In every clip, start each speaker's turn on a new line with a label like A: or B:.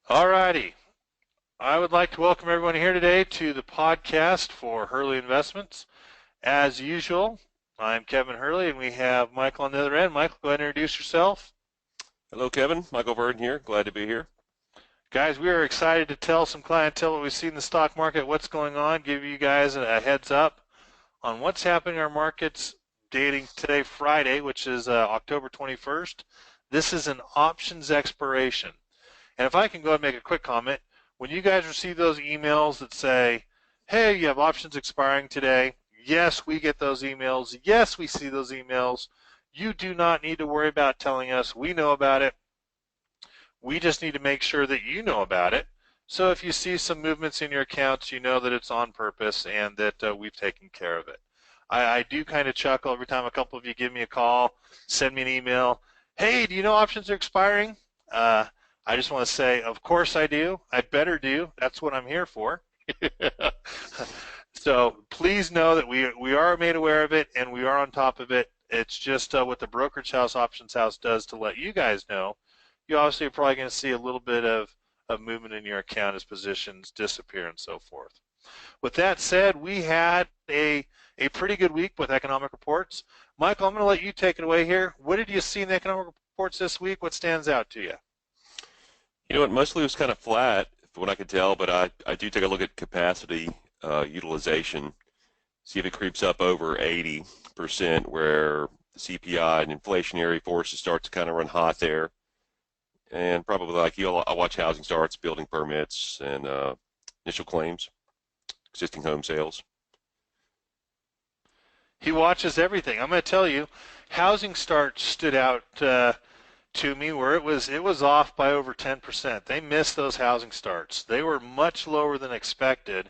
A: Alrighty. I would like to welcome everyone here today to the podcast for Hurley Investments. As usual, I'm Kevin Hurley and we have Michael on the other end. Michael, go ahead and introduce yourself.
B: Hello, Kevin. Michael Verdon here. Glad to be here.
A: Guys, we are excited to tell some clientele what we see in the stock market, what's going on, give you guys a heads up on what's happening in our markets dating today, Friday, which is October 21st. This is an options expiration. And if I can go ahead and make a quick comment, when you guys receive those emails that say, hey, you have options expiring today, yes, we get those emails. Yes, we see those emails. You do not need to worry about telling us. We know about it. We just need to make sure that you know about it. So if you see some movements in your accounts, you know that it's on purpose and that we've taken care of it. I do kind of chuckle every time a couple of you give me a call, send me an email. Hey, do you know options are expiring? I just want to say, of course I do. I better do. That's what I'm here for. So please know that we are made aware of it and we are on top of it. It's just what the brokerage house, options house does to let you guys know. You obviously are probably going to see a little bit of movement in your account as positions disappear and so forth. With that said, we had a pretty good week with economic reports. Michael, I'm going to let you take it away here. What did you see in the economic reports this week? What stands out to you?
B: You know what? Mostly it was kind of flat, from what I could tell, but I do take a look at capacity utilization, see if it creeps up over 80%, where the CPI and inflationary forces start to kind of run hot there. And probably like you, I'll watch housing starts, building permits, and initial claims, existing home sales.
A: He watches everything. I'm going to tell you, housing starts stood out to me where it was off by over 10%. They missed those housing starts. They were much lower than expected,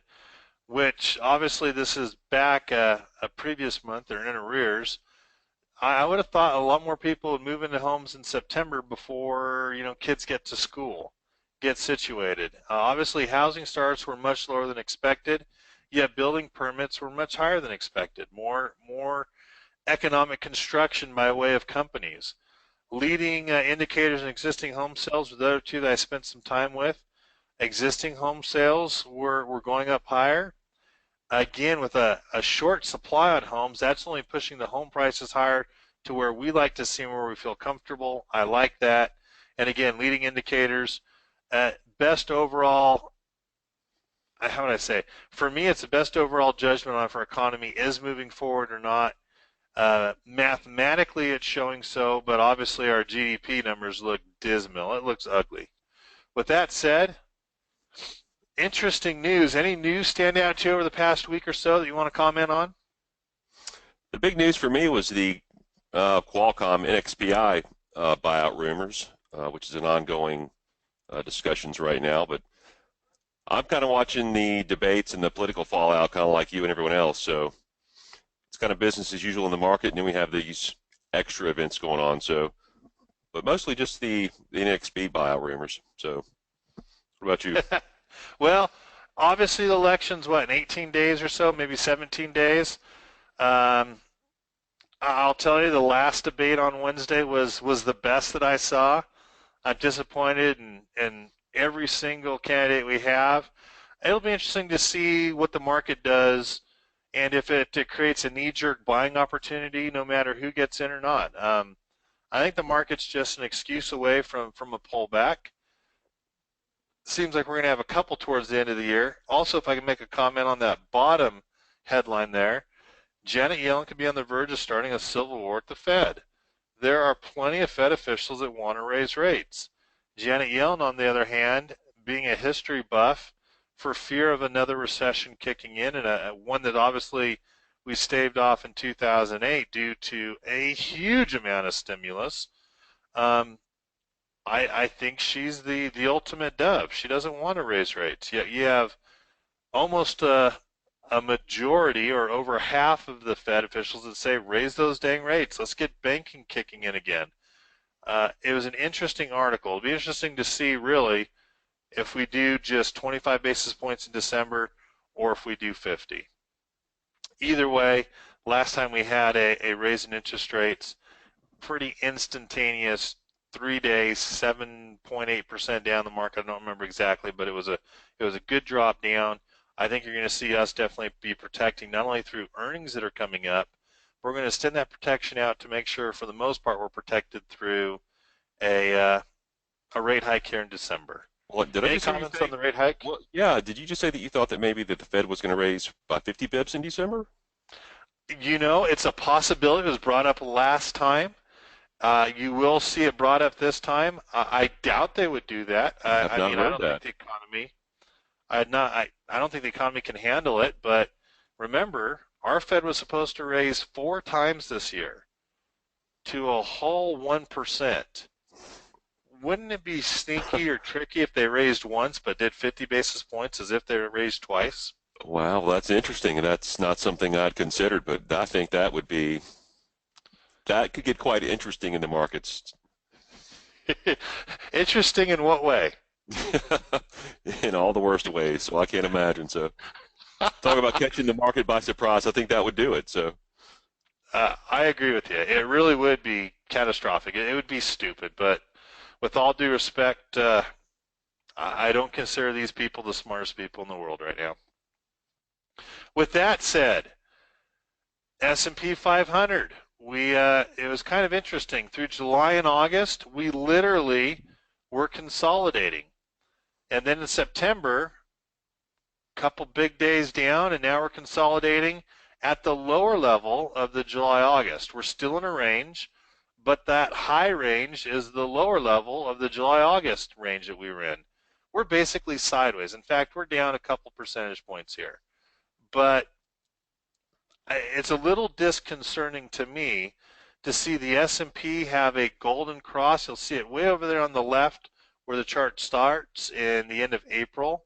A: which obviously this is back a previous month. They're in arrears. I would have thought a lot more people would move into homes in September before kids get to school, get situated. Obviously, housing starts were much lower than expected, yet building permits were much higher than expected. More economic construction by way of companies. Leading indicators in existing home sales were the other two that I spent some time with. Existing home sales were going up higher. Again, with a short supply on homes, that's only pushing the home prices higher to where we like to see them, where we feel comfortable. I like that. And again, leading indicators, best overall, how would I say? For me, it's the best overall judgment on if our economy is moving forward or not. Mathematically, it's showing so, but obviously our GDP numbers look dismal. It looks ugly. With that said, interesting news. Any news stand out to you over the past week or so that you want to comment on?
B: The big news for me was the Qualcomm NXPI buyout rumors, which is an ongoing discussions right now. But I'm kind of watching the debates and the political fallout, kind of like you and everyone else. So it's kind of business as usual in the market, and then we have these extra events going on. So, but mostly just the NXP buyout rumors. So, what about you?
A: Well, obviously the election's in 18 days or so, maybe 17 days. Um, I'll tell you, the last debate on Wednesday was the best that I saw. I'm disappointed in every single candidate we have. It'll be interesting to see what the market does and if it creates a knee-jerk buying opportunity no matter who gets in or not. I think the market's just an excuse away from a pullback. Seems like we're going to have a couple towards the end of the year. Also, if I can make a comment on that bottom headline there, Janet Yellen could be on the verge of starting a civil war at the Fed. There are plenty of Fed officials that want to raise rates. Janet Yellen, on the other hand, being a history buff, for fear of another recession kicking in, and one that obviously we staved off in 2008 due to a huge amount of stimulus, um, I think she's the ultimate dove. She doesn't want to raise rates. Yet you have almost a majority or over half of the Fed officials that say raise those dang rates. Let's get banking kicking in again. It was an interesting article. It'll be interesting to see really if we do just 25 basis points in December or if we do 50. Either way, last time we had a raise in interest rates, pretty instantaneous 3 days, 7.8% down the market. I don't remember exactly, but it was a good drop down. I think you're going to see us definitely be protecting not only through earnings that are coming up, but we're going to extend that protection out to make sure, for the most part, we're protected through a uh, a rate hike here in December.
B: Well, did I
A: Any
B: just hear you
A: comments on
B: say?
A: the rate hike?
B: Well, yeah. Did you just say that you thought that maybe that the Fed was going to raise by 50 bips in December?
A: It's a possibility. It was brought up last time. You will see it brought up this time. I doubt they would do that.
B: I have
A: I
B: not
A: mean, I
B: heard
A: don't think
B: that.
A: the economy. I don't think the economy can handle it. But remember, our Fed was supposed to raise 4 times this year to a whole 1%. Wouldn't it be sneaky or tricky if they raised once but did 50 basis points as if they raised twice?
B: Wow, that's interesting, and that's not something I'd considered, but I think that could get quite interesting in the markets.
A: Interesting in what way?
B: In all the worst ways. So I can't imagine. So talk about catching the market by surprise. I think that would do it. So
A: I agree with you. It really would be catastrophic. It would be stupid. But with all due respect, I don't consider these people the smartest people in the world right now. With that said, S&P 500. It was kind of interesting. Through July and August, we literally were consolidating. And then in September, couple big days down, and now we're consolidating at the lower level of the July-August. We're still in a range, but that high range is the lower level of the July-August range that we were in. We're basically sideways. In fact, we're down a couple percentage points here. But it's a little disconcerting to me to see the S&P have a golden cross. You'll see it way over there on the left where the chart starts in the end of April.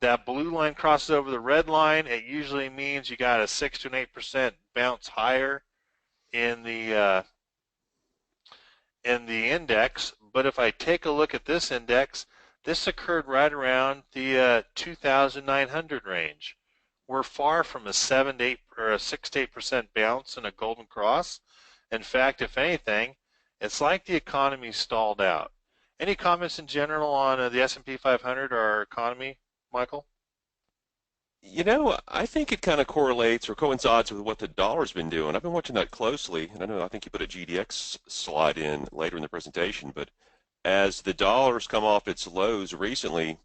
A: That blue line crosses over the red line. It usually means you got a 6 to an 8% bounce higher in the index. But if I take a look at this index, this occurred right around the 2,900 range. We're far from a 7 to 8 or a 6 to 8% bounce in a golden cross. In fact, if anything, it's like the economy stalled out. Any comments in general on the S&P 500 or our economy, Michael?
B: I think it kind of correlates or coincides with what the dollar's been doing. I've been watching that closely, and I think you put a GDX slide in later in the presentation, but as the dollar's come off its lows recently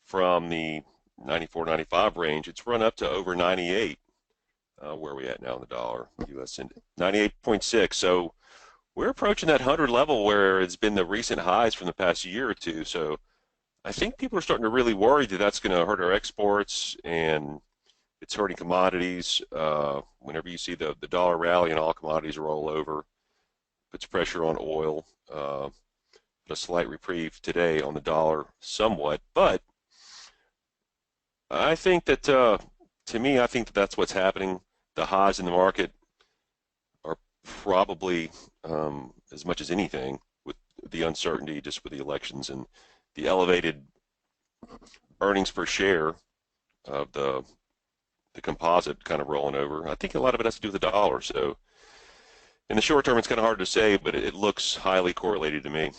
B: from the 94, 95 range, it's run up to over 98. Where are we at now in the dollar? U.S. 98.6. So we're approaching that 100 level where it's been the recent highs from the past year or two. So I think people are starting to really worry that that's going to hurt our exports and it's hurting commodities. Whenever you see the dollar rally and all commodities roll over, puts pressure on oil. A slight reprieve today on the dollar somewhat, but I think that to me, I think that that's what's happening. The highs in the market are probably as much as anything with the uncertainty just with the elections and the elevated earnings per share of the composite kind of rolling over. I think a lot of it has to do with the dollar. So in the short term, it's kind of hard to say, but it looks highly correlated to me.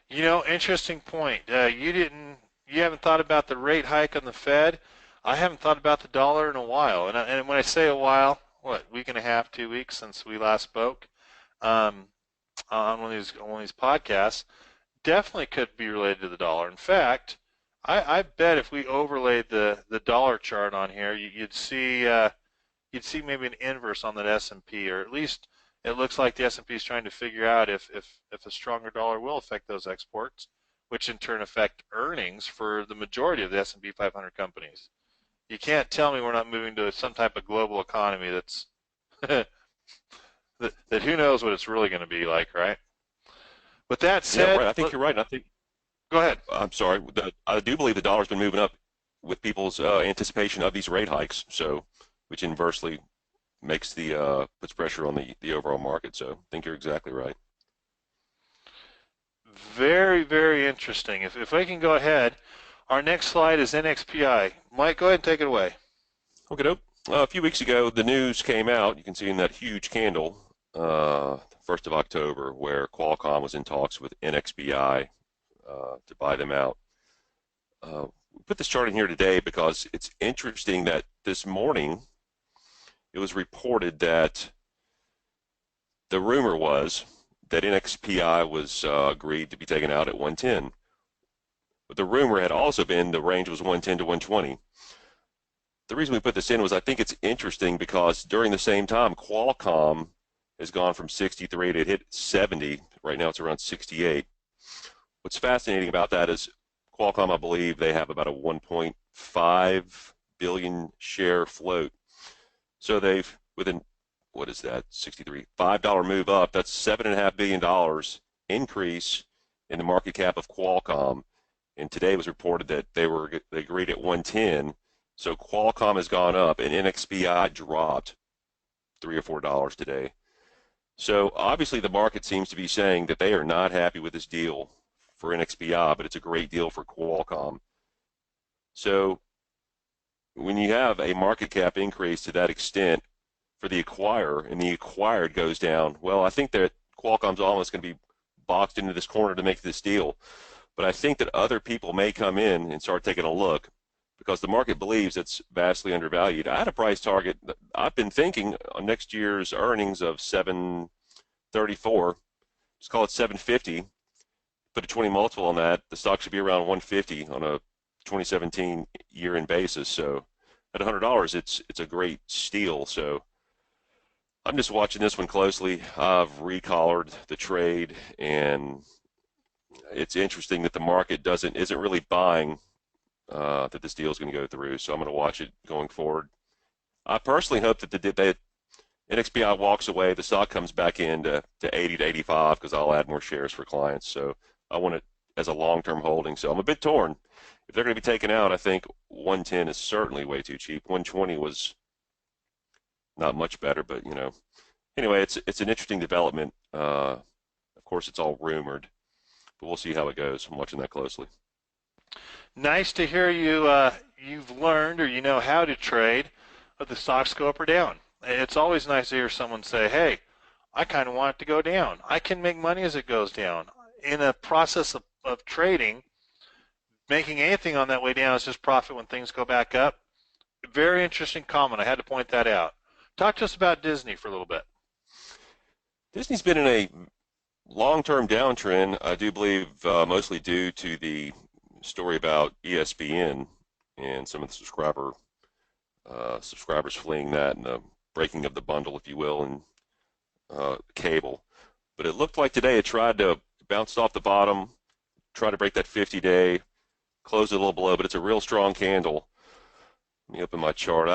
A: Interesting point. You haven't thought about the rate hike on the Fed. I haven't thought about the dollar in a while. And when I say a while, what, week and a half, 2 weeks since we last spoke um, on one of these podcasts, definitely could be related to the dollar. In fact, I bet if we overlaid the dollar chart on here, you'd see maybe an inverse on that S&P, or at least it looks like the S&P is trying to figure out if a stronger dollar will affect those exports, which in turn affect earnings for the majority of the S&P 500 companies. You can't tell me we're not moving to some type of global economy that's that who knows what it's really going to be like, right? With that
B: Yeah,
A: said,
B: right. I think you're right. And
A: go ahead.
B: I'm sorry. I do believe the dollar's been moving up with people's anticipation of these rate hikes. So, which inversely makes puts pressure on the overall market. So, I think you're exactly right.
A: Very, very interesting. If I can go ahead, our next slide is NXPI. Mike, go ahead and take it away.
B: Okay, dope. A few weeks ago, the news came out. You can see in that huge candle 1st of October, where Qualcomm was in talks with NXBI to buy them out. We put this chart in here today because it's interesting that this morning it was reported that the rumor was that NXPI was agreed to be taken out at 110. But the rumor had also been the range was 110 to 120. The reason we put this in was I think it's interesting because during the same time, Qualcomm has gone from 63 to hit 70. Right now it's around 68. What's fascinating about that is Qualcomm, I believe, they have about a 1.5 billion share float. So they've, within, what is that, 63, $5 move up, that's $7.5 billion increase in the market cap of Qualcomm. And today it was reported that they agreed at 110. So Qualcomm has gone up and NXPI dropped $3 or $4 today. So obviously the market seems to be saying that they are not happy with this deal for NXPI, but it's a great deal for Qualcomm. So when you have a market cap increase to that extent for the acquirer and the acquired goes down, well, I think that Qualcomm's almost going to be boxed into this corner to make this deal. But I think that other people may come in and start taking a look because the market believes it's vastly undervalued. I had a price target. I've been thinking on next year's earnings of 734. Just call it 750. Put a 20 multiple on that. The stock should be around 150 on a 2017 year-end basis. So at $100, it's a great steal. So I'm just watching this one closely. I've recollared the trade, and it's interesting that the market isn't really buying that this deal is going to go through. So I'm going to watch it going forward. I personally hope that the NXPI walks away, the stock comes back in to 80 to 85 because I'll add more shares for clients. So I want it as a long-term holding. So I'm a bit torn. If they're going to be taken out, I think 110 is certainly way too cheap. 120 was not much better, but anyway, it's an interesting development. Of course, it's all rumored, but we'll see how it goes. I'm watching that closely.
A: Nice to hear you've learned or you know how to trade, but the stocks go up or down. It's always nice to hear someone say, "Hey, I kind of want it to go down. I can make money as it goes down." In a process of trading, making anything on that way down is just profit when things go back up. Very interesting comment. I had to point that out. Talk to us about Disney for a little bit.
B: Disney's been in a long-term downtrend, I do believe, mostly due to the story about ESPN and some of the subscribers fleeing that and the breaking of the bundle, if you will, and cable. But it looked like today it tried to bounce off the bottom, try to break that 50-day, close it a little below, but it's a real strong candle. Let me open my chart.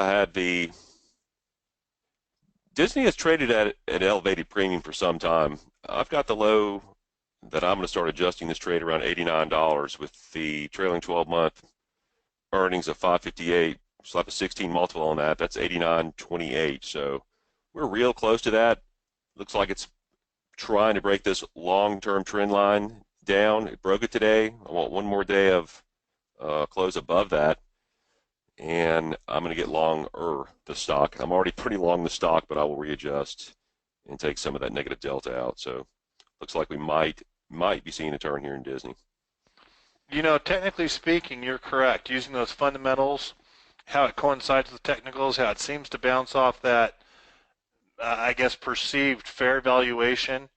B: Disney has traded at an elevated premium for some time. I've got the low that I'm going to start adjusting this trade around $89 with the trailing 12-month earnings of 558. Slap a 16 multiple on that. That's 89.28. So we're real close to that. Looks like it's trying to break this long-term trend line down. It broke it today. I want one more day of close above that, and I'm going to get longer the stock. I'm already pretty long the stock, but I will readjust and take some of that negative delta out. So looks like we might be seeing a turn here in Disney.
A: Technically speaking, you're correct. Using those fundamentals, how it coincides with technicals, how it seems to bounce off that, I guess, perceived fair valuation,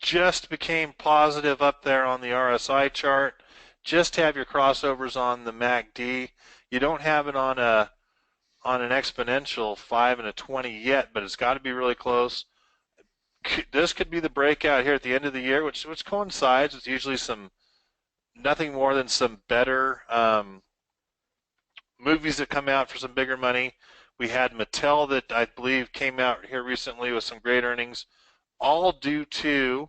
A: just became positive up there on the RSI chart. Just have your crossovers on the MACD. You don't have it on an exponential 5 and a 20 yet, but it's got to be really close. This could be the breakout here at the end of the year, which coincides with usually nothing more than some better movies that come out for some bigger money. We had Mattel that I believe came out here recently with some great earnings, all due to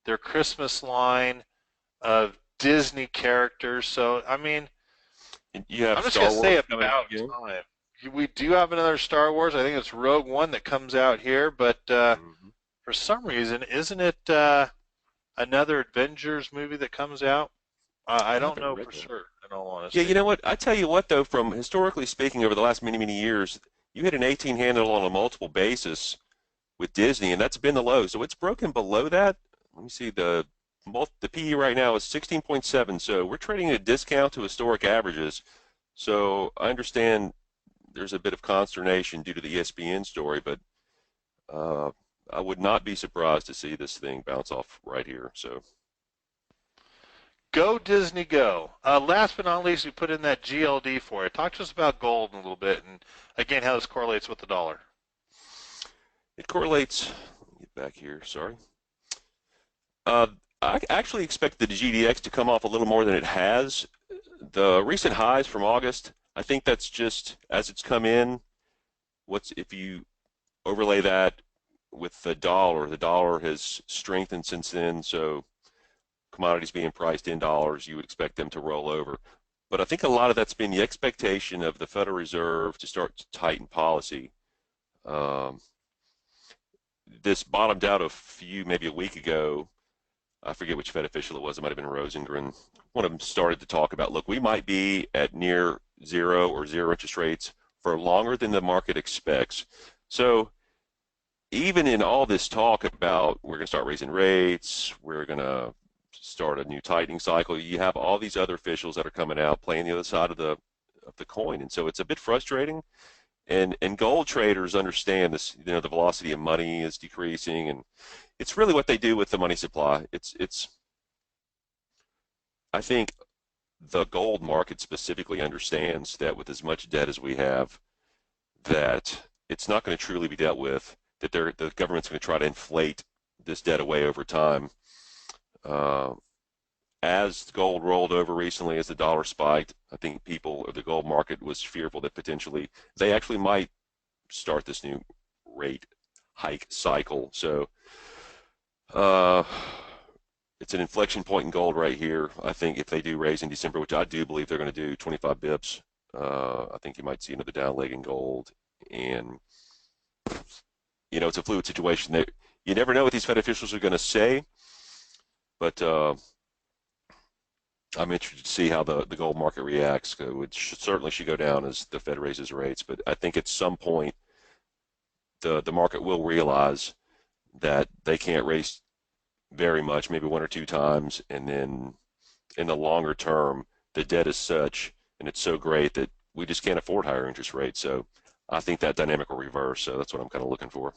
A: their Christmas line of Disney characters. So, I mean,
B: you have
A: I'm just
B: Star
A: going to say
B: Wars coming out
A: about
B: again.
A: time. We do have another Star Wars. I think it's Rogue One that comes out here, but for some reason, isn't it another Avengers movie that comes out? I
B: I
A: don't
B: haven't
A: know
B: read
A: for
B: that.
A: sure, in all
B: Yeah,
A: honesty.
B: you know what? I tell you what, though, from historically speaking, over the last many years, you hit an 18 handle on a multiple basis with Disney, and that's been the low. So it's broken below that. Let me see, the PE right now is 16.7. So we're trading at a discount to historic averages. So I understand there's a bit of consternation due to the ESPN story, but uh, I would not be surprised to see this thing bounce off right here. So
A: Go Disney, go. Last but not least, we put in that GLD for it. Talk to us about gold in a little bit, and again, how this correlates with the dollar.
B: it correlates. Let me get back here. Sorry. Uh, I actually expect the GDX to come off a little more than it has. The recent highs from August, I think that's just as it's come in. What's if you overlay that with the dollar has strengthened since then, so commodities being priced in dollars, you would expect them to roll over. But I think a lot of that's been the expectation of the Federal Reserve to start to tighten policy. Um, this bottomed out maybe a week ago. I forget which Fed official it was. It might have been Rosengren. One of them started to talk about, look, we might be at near zero or zero interest rates for longer than the market expects. So even in all this talk about we're going to start raising rates, we're going to start a new tightening cycle, you have all these other officials that are coming out playing the other side of the coin, and so it's a bit frustrating. And gold traders understand this. The velocity of money is decreasing, and it's really what they do with the money supply. It's I think the gold market specifically understands that with as much debt as we have, that it's not going to truly be dealt with. That the government's going to try to inflate this debt away over time. Uh, as gold rolled over recently, as the dollar spiked, I think people or the gold market was fearful that potentially they actually might start this new rate hike cycle. So uh, it's an inflection point in gold right here. I think if they do raise in December, which I do believe they're going to do 25 bips, I think you might see another down leg in gold. And it's a fluid situation. You never know what these Fed officials are going to say, but I'm interested to see how the gold market reacts. It certainly should go down as the Fed raises rates, but I think at some point the market will realize that they can't raise very much, maybe one or two times, and then in the longer term, the debt is such and it's so great that we just can't afford higher interest rates. So I think that dynamic will reverse. So that's what I'm kind of looking for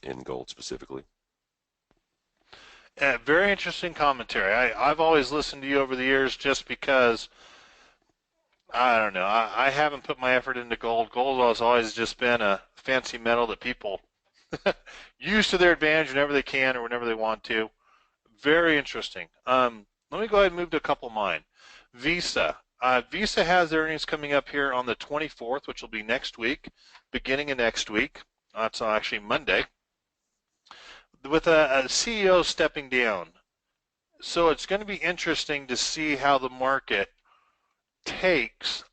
B: in gold specifically.
A: Very interesting commentary. I've always listened to you over the years just because, I don't know, I haven't put my effort into gold. Gold has always just been a fancy metal that people use to their advantage whenever they can or whenever they want to. Very interesting. Let me go ahead and move to a couple of mine. Visa. Visa has their earnings coming up here on the 24th, which will be next week, beginning of next week. That's actually Monday, with a CEO stepping down. So it's going to be interesting to see how the market takes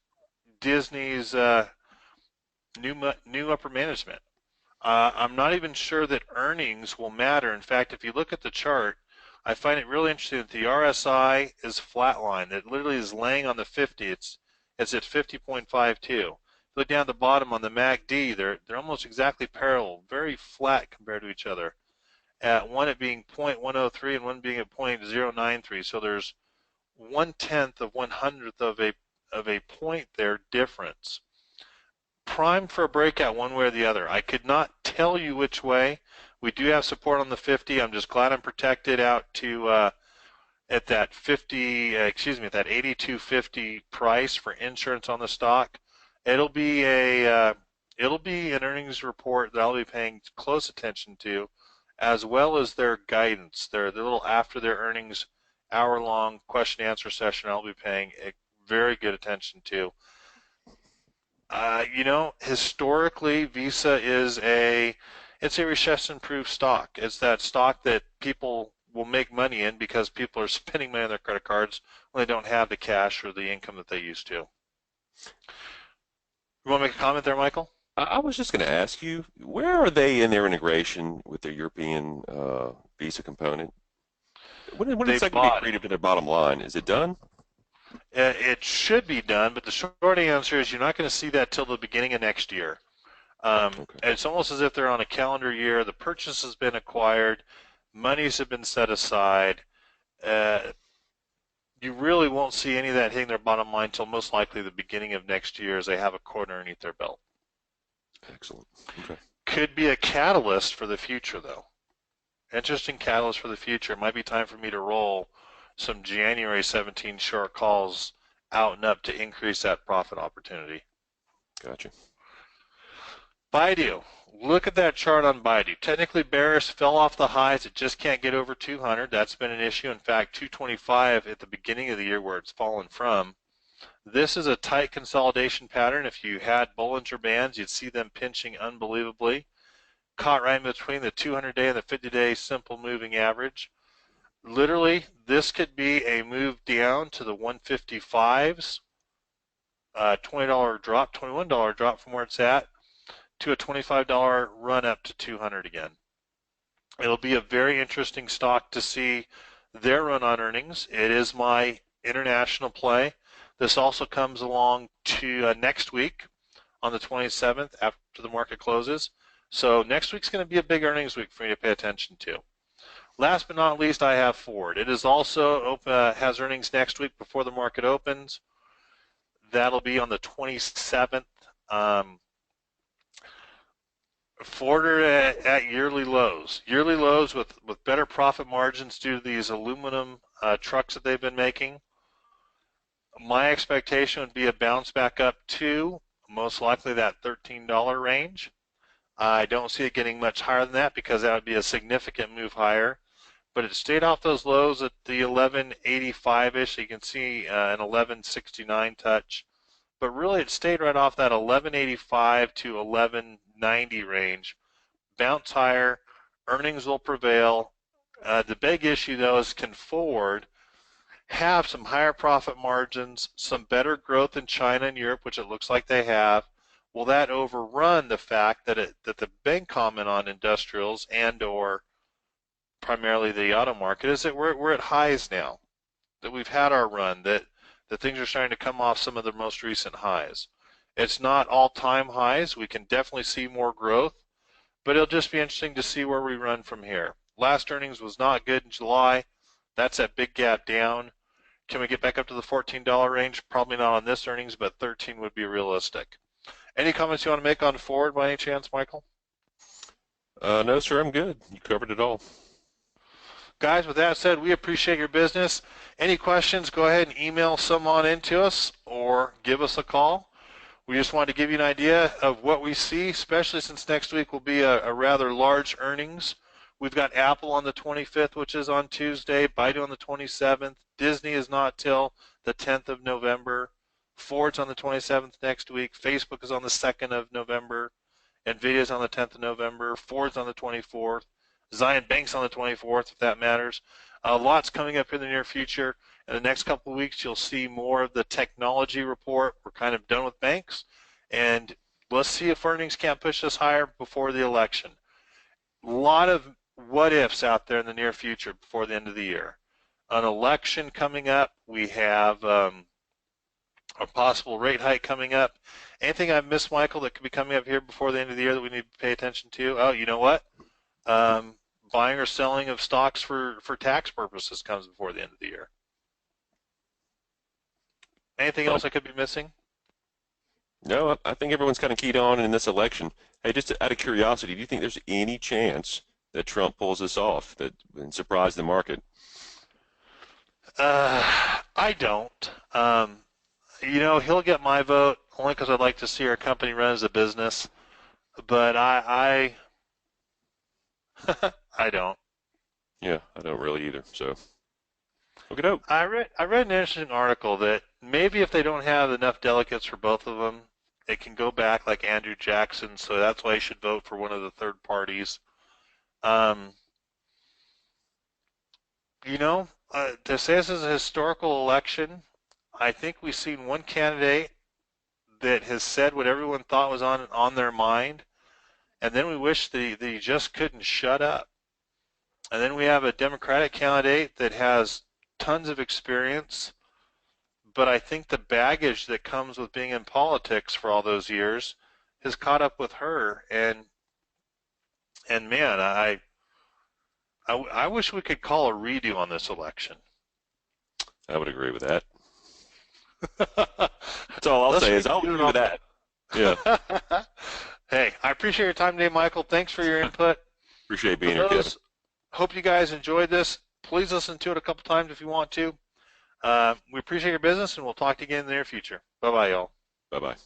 A: Disney's new upper management. I'm not even sure that earnings will matter. In fact, if you look at the chart, I find it really interesting that the RSI is flatline. It literally is laying on the 50. It's at 50.52. Look down at the bottom on the MACD. They're almost exactly parallel, very flat compared to each other. At one at being 0.103 and one being at 0.093. So there's 1/10 of 1/100th of a point there difference. Primed for a breakout one way or the other. I could not tell you which way. We do have support on the 50. I'm just glad I'm protected out to at that at that 82.50 price for insurance on the stock. It'll be an earnings report that I'll be paying close attention to, as well as their guidance. Their little after their earnings hour-long question-answer session I'll be paying very good attention to. Historically, Visa it's a recession-proof stock. It's that stock that people will make money in because people are spending money on their credit cards when they don't have the cash or the income that they used to. You want to make a comment there, Michael?
B: I was just going to ask you, where are they in their integration with the European Visa component? When is
A: They
B: that going to be
A: bought it.
B: accretive to their bottom line? Is it done?
A: It should be done, but the short answer is you're not going to see that till the beginning of next year.
B: Okay.
A: It's almost as if they're on a calendar year. The purchase has been acquired, monies have been set aside. Uh, you really won't see any of that hitting their bottom line until most likely the beginning of next year as they have a quarter underneath their belt.
B: Excellent. Okay.
A: Could be a catalyst for the future, though. Interesting catalyst for the future. It might be time for me to roll some January 17 short calls out and up to increase that profit opportunity.
B: Gotcha.
A: Baidu. Look at that chart on Baidu. Technically bearish, fell off the highs. It just can't get over 200. That's been an issue. In fact, 225 at the beginning of the year where it's fallen from. This is a tight consolidation pattern. If you had Bollinger Bands, you'd see them pinching unbelievably. Caught right in between the 200-day and the 50-day simple moving average. Literally, this could be a move down to the 155s, $20 drop, $21 drop from where it's at, to a $25 run up to 200 again. It'll be a very interesting stock to see their run on earnings. It is my international play. This also comes along to next week on the 27th after the market closes. So next week's going to be a big earnings week for me to pay attention to. Last but not least, I have Ford. It is also has earnings next week before the market opens. That'll be on the 27th. Ford are at yearly lows. Yearly lows with better profit margins due to these aluminum trucks that they've been making. My expectation would be a bounce back up to most likely that $13 range. I don't see it getting much higher than that because that would be a significant move higher. But it stayed off those lows at the 1185-ish. So you can see an 1169 touch. But really it stayed right off that 1185 to 1190 range. Bounce higher, earnings will prevail. The big issue though is can Ford have some higher profit margins, some better growth in China and Europe, which it looks like they have. Will that overrun the fact that the big comment on industrials and or primarily the auto market is that we're at highs now, that we've had our run, that things are starting to come off some of the most recent highs. It's not all-time highs. We can definitely see more growth, but it'll just be interesting to see where we run from here. Last earnings was not good in July. That's that big gap down. Can we get back up to the $14 range? Probably not on this earnings, but 13 would be realistic. Any comments you want to make on Ford by any chance, Michael?
B: No, sir, I'm good. You covered it all.
A: Guys, with that said, we appreciate your business. Any questions, go ahead and email some on into us or give us a call. We just wanted to give you an idea of what we see, especially since next week will be a rather large earnings. We've got Apple on the 25th, which is on Tuesday, Baidu on the 27th. Disney is not till the 10th of November. Ford's on the 27th next week. Facebook is on the 2nd of November. Nvidia is on the 10th of November. Ford's on the 24th. Zion Bank's on the 24th, if that matters. Lots coming up in the near future. In the next couple of weeks, you'll see more of the technology report. We're kind of done with banks. And let's see if earnings can't push us higher before the election. A lot of what ifs out there in the near future before the end of the year. An election coming up. We have a possible rate hike coming up. Anything I've missed, Michael, that could be coming up here before the end of the year that we need to pay attention to? Oh, you know what? Buying or selling of stocks for tax purposes comes before the end of the year. Anything else I could be missing?
B: No, I think everyone's kind of keyed on in this election. Hey, just out of curiosity, do you think there's any chance that Trump pulls this off and surprise the market?
A: I don't. He'll get my vote only because I'd like to see our company run as a business. But I I don't.
B: Yeah, I don't really either. So, look it up.
A: I read an interesting article that maybe if they don't have enough delegates for both of them, it can go back like Andrew Jackson. So that's why you should vote for one of the third parties. Um, to say this is a historical election, I think we've seen one candidate that has said what everyone thought was on their mind, and then we wish that he just couldn't shut up. And then we have a Democratic candidate that has tons of experience, but I think the baggage that comes with being in politics for all those years has caught up with her, and man, I wish we could call a redo on this election.
B: I would agree with that. That's all I'll
A: Let's
B: say is I'll
A: redo it
B: agree with
A: on
B: that. Yeah,
A: that. Hey, I appreciate your time today, Michael. Thanks for your input.
B: appreciate
A: For
B: being here, Kevin.
A: those, hope you guys enjoyed this. Please listen to it a couple times if you want to. We appreciate your business, and we'll talk to you again in the near future. Bye-bye, y'all.
B: Bye bye.